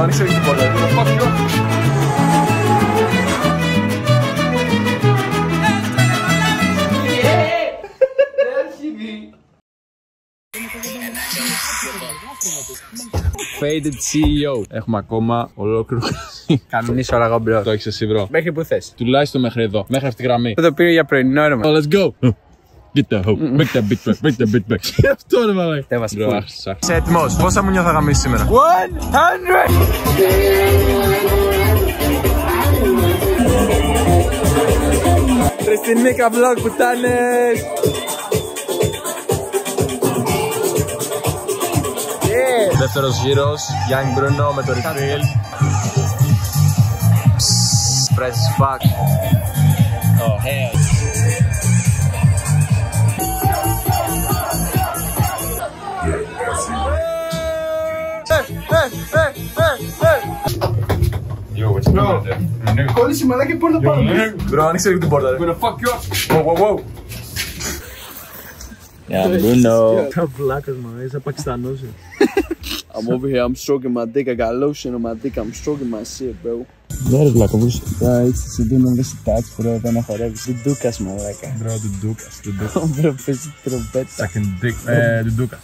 άνοιξε την πόρτα. Faded CEO. Έχουμε ακόμα ολόκληρο. Καμινής ώρα εγώ μπρο. Το έχεις εσύ, μπρο. Μέχρι που θες. Τουλάχιστον μέχρι εδώ. Μέχρι αυτή τη γραμμή. Αυτό το πήρε για πρωινό αίρεμα. Let's go. Get the hope. Make that big back. Make that big back. Αυτό ρε μαλάκα. Τέβασε Μπρο, άρχισα. Είσαι έτοιμος. Πόσα μου νιώθω γαμίσει σήμερα? 100! Χριστινίκα vlog πουτάνες! Δεύτερος γύρος. Young Bruno με το refill. Fresh as fuck. Oh hell. Yo, what's going on? Κόλλησε μαλάκα και πόρτα πάνω. Bro, άνοιξε λίγο την πόρτα. I'm gonna fuck you up. Wow, wow, wow. Yeah, Bruno. Τα βλάκας μου, είσαι Πακιστανός. I'm over here, I'm stroking my dick. I got lotion on my dick, I'm stroking my shit, bro. Ναι ρε βλάκα, πώς Έτσι, σου δίνω δεν σου τάτσι, bro, όταν χορεύεις. Ντουντούκας, μαλάκα. Bro, ντουντούκας. Bro, παίζει τρομπέτα. Sucking dick. Ντουντούκας.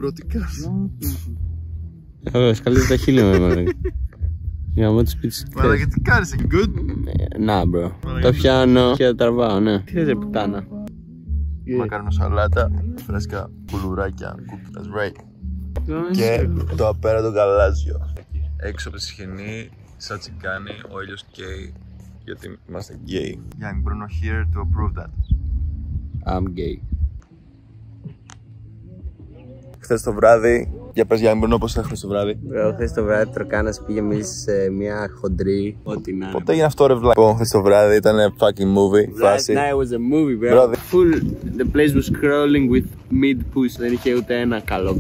Bro, τι κάνεις? Ωραία, σκαλίζει τα χείλη μου, μαλάκα. Για να το σπίτι. Μαλάκα, τι κάνεις, good? Να, bro. Το πιάνω και το τραβάω, ναι. Τι θες ρε πουτάνα? Μακάρονο σαλάτα, φρέσκα κουλουράκια, κούκκι, that's right. Και το απέραντο γαλάζιο. Έξω από τη σκηνή, σαν τσιγκάνι, ο ήλιος καίει, γιατί είμαστε gay. Young Bruno here to approve that. I'm gay. Χθες το βράδυ, για πες Young Bruno, πώς έχεις το βράδυ? Bro, χθες το βράδυ Τροκάνας πήγε μίλησε σε μια χοντρή, ό,τι να είναι. Πότε έγινε αυτό ρε βλάκο? Λοιπόν, χθες το βράδυ ήταν fucking movie, φάση. Last night was a movie, bro. Full, the place was crawling with mid push. Δεν είχε ούτε ένα καλό.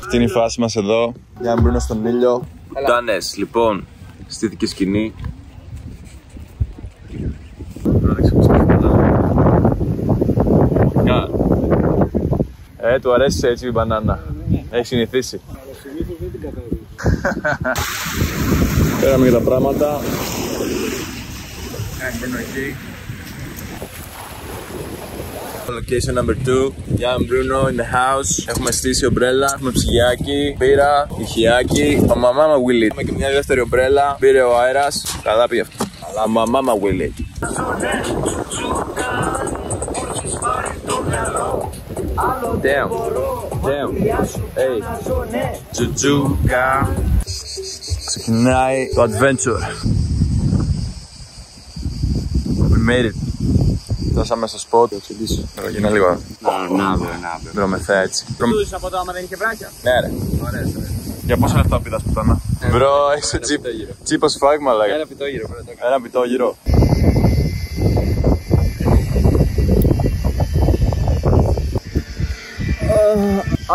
Αυτή είναι η φάση μας εδώ. Young Bruno στον ήλιο. Τάνες, λοιπόν, στήθηκε σκηνή. Του αρέσει έτσι η μπανάνα. Έχει συνηθίσει. Πέραμε για τα πράγματα. Location number 2. Young Bruno in the house. Έχουμε στήσει ομπρέλα, έχουμε ψυγιάκι, πύρα, ηχιάκι. Μαμά μα Willy. Έχουμε και μια δεύτερη ομπρέλα. Πήρε ο αέρας. Καλά πήγε αυτό. Αλλά μαμά μα Willy. Damn. Hey. Τζουτζούκα. Ξεκινάει το adventure. We made it. Φτάσαμε στο spot. Γίνα λίγο. Να, Μπρο με θέα έτσι. Τούδεις από το άμα δεν είχε βράκια. Ναι ρε. Ωραία. Για πόσα λεφτά πήδας πουτάνα? Μπρο, έχεις το τσίπ ως φάγ μαλάκα. Ένα πιτόγυρο πρώτα. Ένα πιτόγυρο.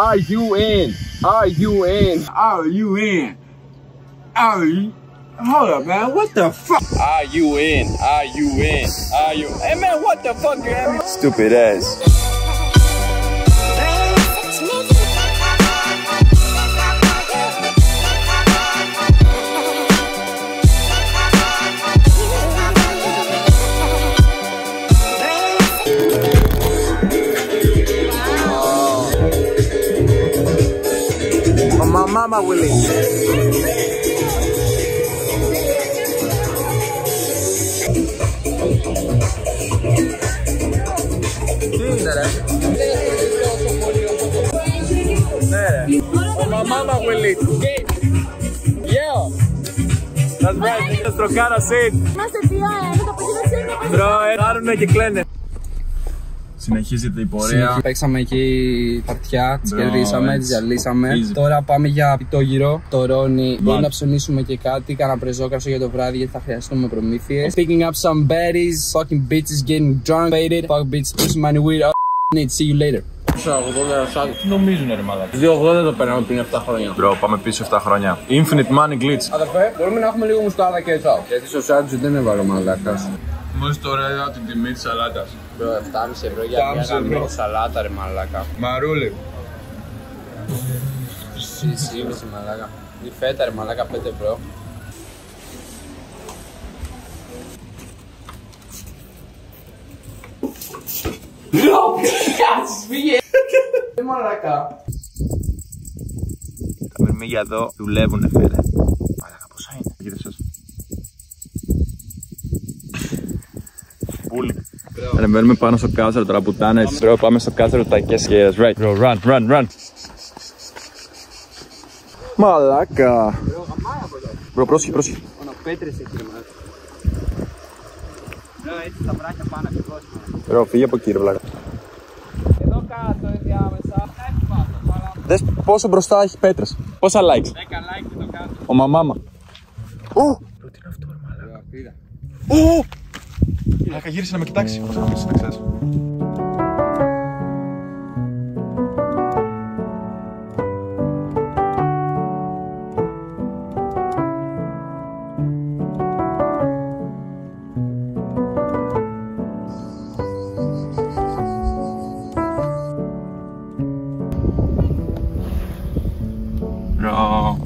Are you in? Are you in? Are you in? Are you? Hold up, man. What the fuck? Are you in? Are you in? Are you? Hey, man, what the fuck you having? Stupid ass. Mama Willy. Mama Willy. Yeah. That's right. Just Trocana said. Είμαστε PR, το παιδί Bro, κάρουνε και κλαίνε. Συνεχίζεται η πορεία. Παίξαμε εκεί χαρτιά, τις κερδίσαμε, τις διαλύσαμε. Τώρα πάμε για πιτόγυρο. Το Ρόνι. Μπορεί να ψωνίσουμε και κάτι. Κάνα πρεζόκαψο για το βράδυ γιατί θα χρειαστούμε προμήθειες. Picking up some baddies, fucking bitches, getting drunk, faded. Fuck bitches, pushing money weird. Need see you later. Τι νομίζουνε ρε μαλάκα? 2,80 το παίρναμε πριν 7 χρόνια. Μπρο, πάμε πίσω 7 χρόνια. Infinite money glitch. Αδερφέ, μπορούμε να έχουμε λίγο μουσκάδα και έτσι. Γιατί στο σάντζου δεν έβαλε μαλάκας. Μόλις τώρα είδα την τιμή της σαλάτας. Bro, 7,5 ευρώ για μια γαμμένη σαλάτα ρε μαλάκα. Μαρούλι. Σύμβηση μαλάκα. Η φέτα ρε μαλάκα 5 ευρώ. Δεν μαλάκα. Τα μυρμήγκια εδώ δουλεύουνε φίλε. Μαλάκα πόσα είναι. Κοίταξες. Πούλι. Ανεβαίνουμε πάνω στο κάτσαρο τώρα πουτάνες. Bro, πάμε στο κάτσαρο τα κέσκες. Right. Bro, run, run, run. Μαλάκα. Bro, πρόσχε, πρόσχε. Μόνο πέτρες εκεί ρε μαλάκα. Έτσι τα βράχια πάνω ακριβώς. Bro, φύγε από εκεί ρε βλάκα. Εδώ κάτω ενδιάμεσα. Δες πόσο μπροστά έχει πέτρες. Πόσα likes. 10 likes εδώ κάτω. Ο μαμάμα. Ω! Τι είναι αυτό ρε μαλάκα. Ω! Μαλάκα γύρισε να με κοιτάξει. Πώς θα με κοιτάξεις.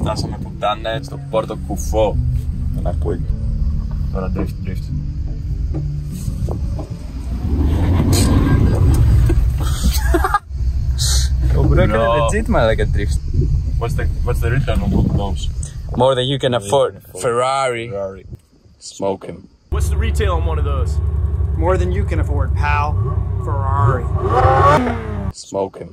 Φτάσαμε πουτάνες στο Πόρτο Κουφό. Δεν ακούει. Τώρα drift. Ο bro έκανε legit μαλάκα drift. What's the return on one of those? More than you can afford. Ferrari. Smoke him. What's the retail on one of those? More than you can afford, pal. Ferrari. Smoke him.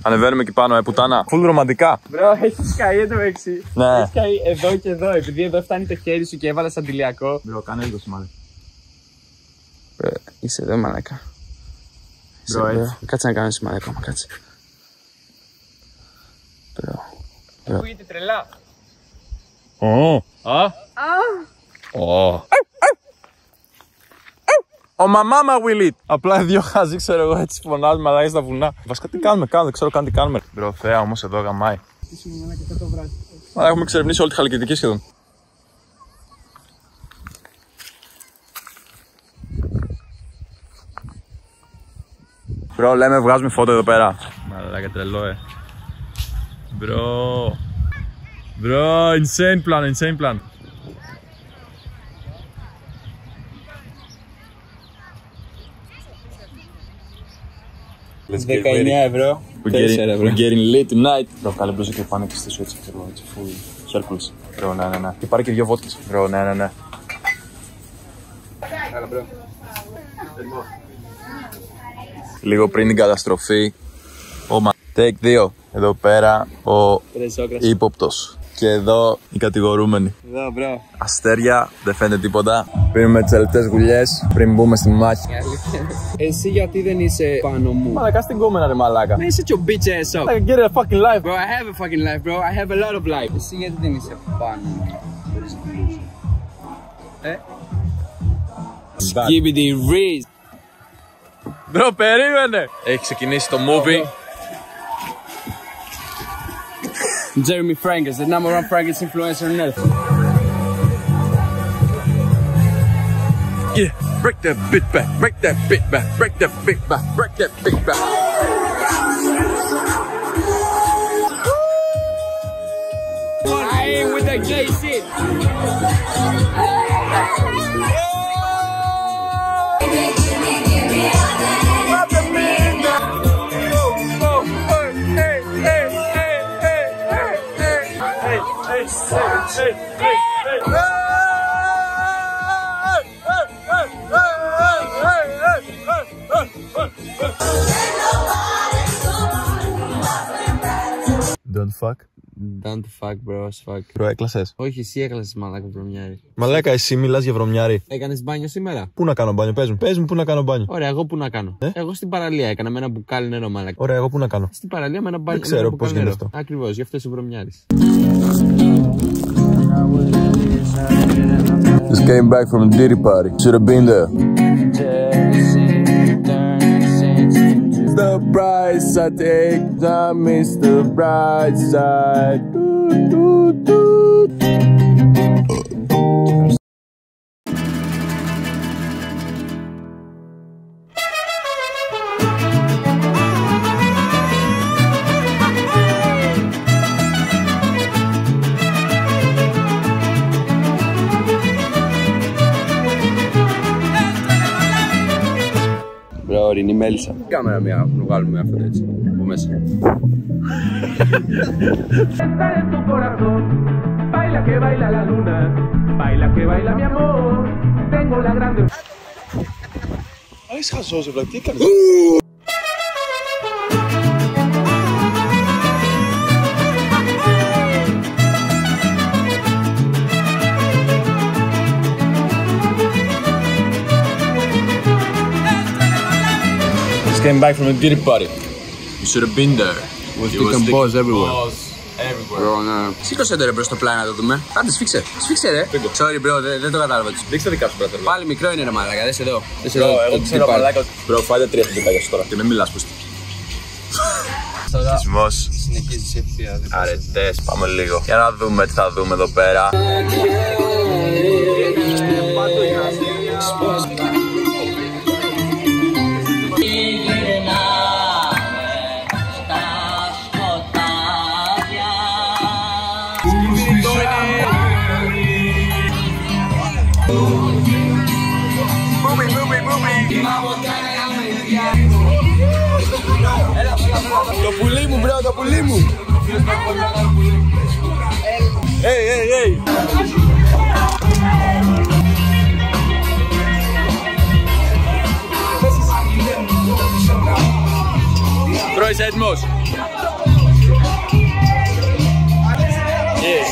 Ανεβαίνουμε εκεί πάνω, πουτάνα. Φουλ ρομαντικά. Μπρο, έχεις καεί εδώ έξι. Ναι. Έχεις καεί εδώ και εδώ. Επειδή εδώ φτάνει το χέρι σου και έβαλες αντιλιακό. Μπρο, κάνε λίγο σημάδι. Είσαι εδώ, μαλάκα. Μπρο, έτσι. Κάτσε να κάνω σημάδι ακόμα, κάτσε. Μπρο. Ακούγεται τρελά. Ο μαμάμα will eat. Απλά δύο χαζί, ξέρω εγώ, έτσι φωνάζουμε μαλάκια στα βουνά. Βασικά τι κάνουμε, δεν ξέρω καν τι κάνουμε. Μπρο, θέα όμως εδώ γαμάει. Μα έχουμε εξερευνήσει όλη τη Χαλκιδική σχεδόν. Μπρο, λέμε βγάζουμε φώτο εδώ πέρα. Μαλάκα τρελό, Μπρο. Μπρο, insane plan. 19 ευρώ. We're getting lit tonight. Μπρο, κάλε μπλούζα και πάνε και στήσω έτσι, ξέρω, έτσι, full circles. Μπρο, ναι. Και πάρε και δύο βότκες. Μπρο, ναι. Έλα, μπρο. Λίγο πριν την καταστροφή, take 2. Εδώ πέρα ο ύποπτος. Και εδώ οι κατηγορούμενοι. Εδώ, μπρο. Αστέρια, δεν φαίνεται τίποτα. Πίνουμε τις τελευταίες γουλιές πριν μπούμε στη μάχη. Εσύ γιατί δεν είσαι πάνω μου? Μαλακά στην κόμενα ρε μαλάκα. Man, shut your bitch ass up. Like, get a fucking life. Bro, I have a fucking life, bro. I have a lot of life. Εσύ γιατί δεν είσαι πάνω μου? Skibidi Reese. Μπρο, περίμενε. Έχει ξεκινήσει το movie. Jeremy Frankers, the number one Frankers influencer on earth. Yeah, break that bit back, break that bit back, break that bit back, break that bit back. I ain't with that gay shit. Don't fuck. Don't fuck, bro, as fuck. Bro, έκλασες. Όχι, εσύ έκλασες μαλάκα βρωμιάρη. Μαλάκα, εσύ μιλάς για βρωμιάρη. Έκανες μπάνιο σήμερα? Πού να κάνω μπάνιο, πες μου πού να κάνω μπάνιο. Ωραία, εγώ πού να κάνω. Εγώ στην παραλία έκανα με ένα μπουκάλι νερό, μαλάκα. Ωραία, εγώ πού να κάνω. Στην παραλία με ένα μπάνιο. Δεν ξέρω πώς γίνεται αυτό. Ακριβώς, γι' αυτό είσαι βρωμιάρης. Just came back from a Diddy party. Should have been there. The price I take, I miss the bright side. Μαρινή Μέλισσα. Κάμερα μία, να βγάλουμε αυτό έτσι, από μέσα. Είσαι χαζός, ευλα, τι έκανες? Just came back from a dirty party. You should have been there. Was taking balls everywhere. Bro, ναι. Σήκωσε το ρε μπρος στο πλάι να το δούμε. Άντε σφίξε. Σφίξε ρε. Sorry bro, δεν το κατάλαβα. Δείξτε τα δικά σου μπράτερ. Πάλι μικρό είναι ρε μαλάκα, δες εδώ. Εγώ ξέρω μαλάκα. Bro, φάτε 3 φυτάκια σου τώρα και μην μιλάς πούστη. Σεισμός. Συνεχίζεις έτσι. Αρετές, πάμε λίγο. Για να δούμε τι θα δούμε εδώ πέρα. Το πουλί μου, μπρο, το πουλί μου! Hey! Μπρο, είσαι έτοιμος? Yeah.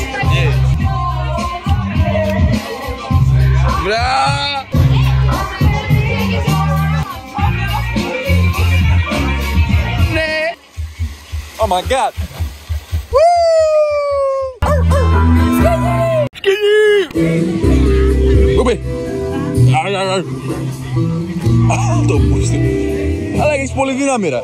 Μπρα! Oh my god! Μπούμπι! Το πούστη! Αλλά έχεις πολύ δύναμη ρε!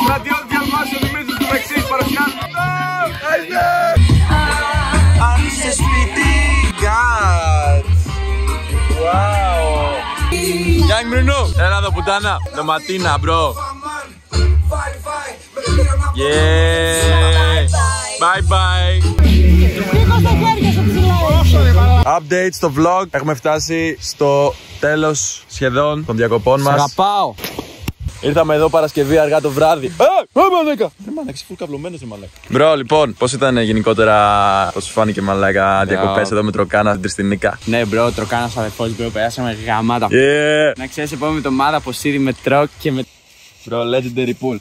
Στρατιώτη διαλμάσιο Δημήτρης του Μεξής παρουσιάζουν. Αν είσαι σπίτι! God! Wow! Young Bruno! Έλα εδώ πουτάνα! Το ματίνα, bro! Yeah! Bye bye! Update στο vlog. Έχουμε φτάσει στο τέλος σχεδόν των διακοπών μας. Αγαπάω! Ήρθαμε εδώ Παρασκευή αργά το βράδυ. Μαλάκα! Μαλάκα, είσαι full καυλωμένος, μαλάκα. Μπρο, λοιπόν, πώς ήταν γενικότερα, πώς σου φάνηκε μαλάκα διακοπές εδώ με Τροκάνα στην Τριστινίκα? Ναι, μπρο, Τροκάνας αδερφός, μπρο, περάσαμε γαμάτα. Yeah! Να ξέρεις, επόμενη εβδομάδα από Σύρι με Τροκ και με. Μπρο, legendary pool.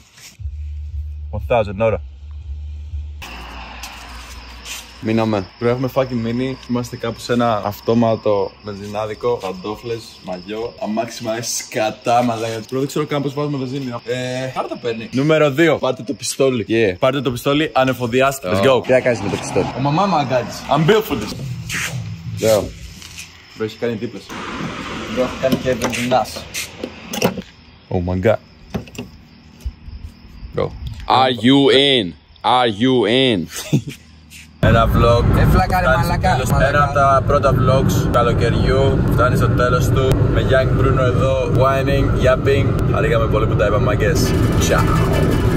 1000 ώρα. Μείναμε. Μπρο, έχουμε fucking μείνει. Είμαστε κάπου σε ένα αυτόματο βενζινάδικο. Παντόφλες, μαγιό, αμάξιμα, σκατά μαλάκα. Μπρο, δεν ξέρω καν πώς βάζουμε βενζίνη. Άρα τα παίρνει. Νούμερο 2. Πάρτε το πιστόλι. Yeah. Πάρτε το πιστόλι, ανεφοδιάστε. Let's go. Τι θα κάνεις με το πιστόλι? Ο μαμά μου αγκάτης. I'm built for this. Λέω. Μπρο, έχει κάνει τίπλες. Μπρο, έχει κάνει και βενζινάς. Oh my god. Go. Are you in? Are you in? Ένα vlog. Φλάκα ρε μαλάκα. Ένα από τα πρώτα vlogs του καλοκαιριού. Φτάνει στο τέλος του. Με Young Bruno εδώ. Whining, yapping. Χαρήκαμε πολύ που τα είπαμε, μαγκές. Ciao.